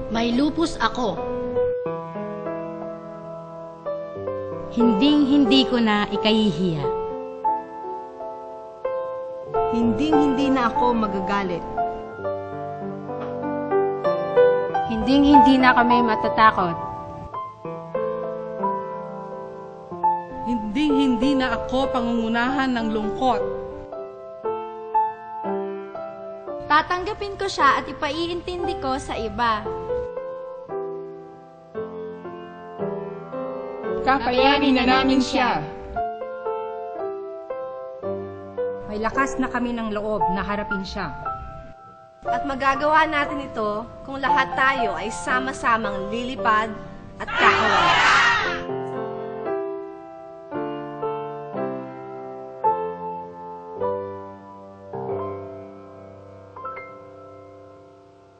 May lupus ako. Hinding-hindi ko na ikahihiya. Hinding-hindi na ako magagalit. Hinding-hindi na kami matatakot. Hinding-hindi na ako pangungunahan ng lungkot. Tatanggapin ko siya at ipaiintindi ko sa iba. Kakayanin na namin siya. May lakas na kami ng loob na harapin siya. At magagawa natin ito kung lahat tayo ay sama-samang lilipad at kakawala.